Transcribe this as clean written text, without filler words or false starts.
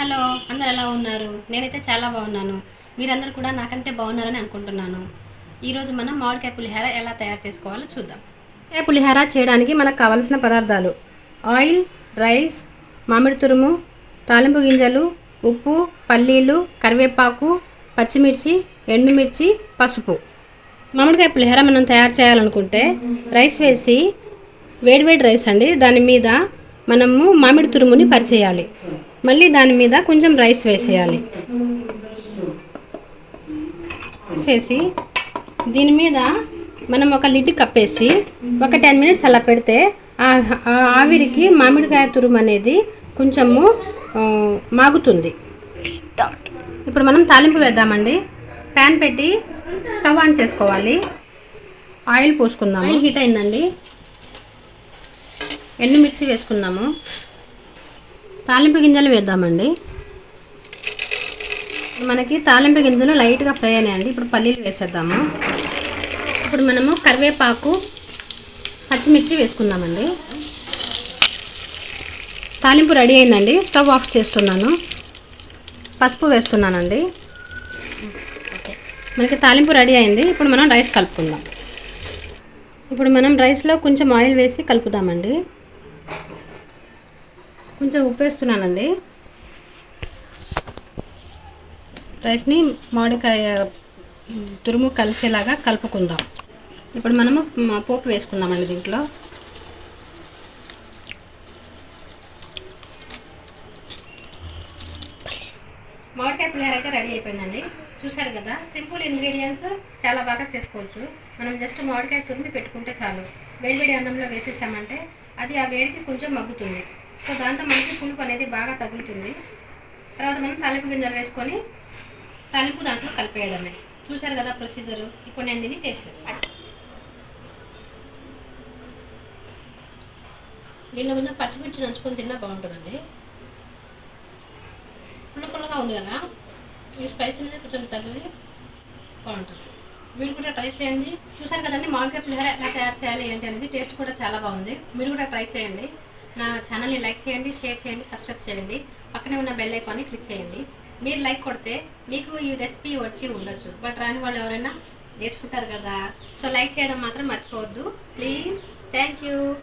Hello, అందరు ఎలా ఉన్నారు? నేనైతే చాలా బాగున్నాను. మీరందరూ కూడా నాకంటే బాగున్నారని అనుకుంటున్నాను. ఈరోజు మనం మామిడికాయ పులిహోర ఎలా తయారు చేసుకోవాలో చూద్దాం. మామిడికాయ పులిహోర చేయడానికి మనకు కావలసిన పదార్థాలు: ఆయిల్, రైస్, మామిడి తురుము, తాలింపు గింజలు, ఉప్పు, పల్లీలు, కరివేపాకు, పచ్చిమిర్చి, ఎండుమిర్చి, పసుపు. మామిడికాయ పులిహోర మనం తయారు చేయాలనుకుంటే రైస్ వేసి, వేడివేడి రైస్ అండి, దాని మీద మనము మామిడి తురుముని పరిచేయాలి. మళ్ళీ దాని మీద కొంచెం రైస్ వేసేయాలి. వేసి దీని మీద మనం ఒక లిడ్ కప్పేసి ఒక 10 మినిట్స్ అలా పెడితే ఆవిరికి మామిడికాయ తురుము అనేది కొంచెము మాగుతుంది. ఇప్పుడు మనం తాలింపు వేద్దామండి. ప్యాన్ పెట్టి స్టవ్ ఆన్ చేసుకోవాలి. ఆయిల్ పోసుకుందాము. ఆయిల్ హీట్ అయిందండి. ఎండుమిర్చి వేసుకుందాము. తాలింపు గింజలు వేద్దామండి. మనకి తాలింపు గింజలు లైట్గా ఫ్రై అయినాయండి. ఇప్పుడు పల్లీలు వేసేద్దాము. ఇప్పుడు మనము కరివేపాకు, పచ్చిమిర్చి వేసుకుందామండి. తాలింపు రెడీ అయిందండి. స్టవ్ ఆఫ్ చేస్తున్నాను. పసుపు వేస్తున్నానండి. మనకి తాలింపు రెడీ అయింది. ఇప్పుడు మనం రైస్ కలుపుకుందాం. ఇప్పుడు మనం రైస్లో కొంచెం ఆయిల్ వేసి కలుపుదామండి. కొంచెం ఉప్పు వేస్తున్నానండి. రైస్ని మామిడికాయ తురుము కలిసేలాగా కలుపుకుందాం. ఇప్పుడు మనము పోపు వేసుకుందామండి. దీంట్లో మామిడికాయ పులిహోర అయితే రెడీ అయిపోయిందండి. చూసారు కదా, సింపుల్ ఇంగ్రీడియంట్స్, చాలా బాగా చేసుకోవచ్చు. మనం జస్ట్ మామిడికాయ తురిమి పెట్టుకుంటే చాలు. వేడివేడి అన్నంలో వేసేసామంటే అది ఆ వేడికి కొంచెం మగ్గుతుంది. సో దాంతో మనకి పులుపు అనేది బాగా తగులుతుంది. తర్వాత మనం తాలింపు గింజలు వేసుకొని తాలింపు దాంట్లో కలిపేయడమే. చూసారు కదా ప్రొసీజరు. ఇప్పుడు నేను దీన్ని టేస్ట్ చేస్తాను. దీనిలో కొంచెం పచ్చిమిర్చి నంచుకొని తిన్నా బాగుంటుందండి. పుల్లగా ఉంది కదా, ఈ స్పైసీ అనేది కొంచెం తగిలి బాగుంటుంది. మీరు కూడా ట్రై చేయండి. చూసారు కదండి, మామిడికాయ పులిహోర ఎలా తయారు చేయాలి ఏంటి అనేది. టేస్ట్ కూడా చాలా బాగుంది. మీరు కూడా ట్రై చేయండి. నా ఛానల్ని లైక్ చేయండి, షేర్ చేయండి, సబ్స్క్రైబ్ చేయండి. పక్కనే ఉన్న బెల్ ఐకాన్ని క్లిక్ చేయండి. మీరు లైక్ కొడితే మీకు ఈ రెసిపీ వచ్చి ఉండొచ్చు, బట్ రాని వాళ్ళు ఎవరైనా నేర్చుకుంటారు కదా. సో లైక్ చేయడం మాత్రం మర్చిపోవద్దు ప్లీజ్. Thank you.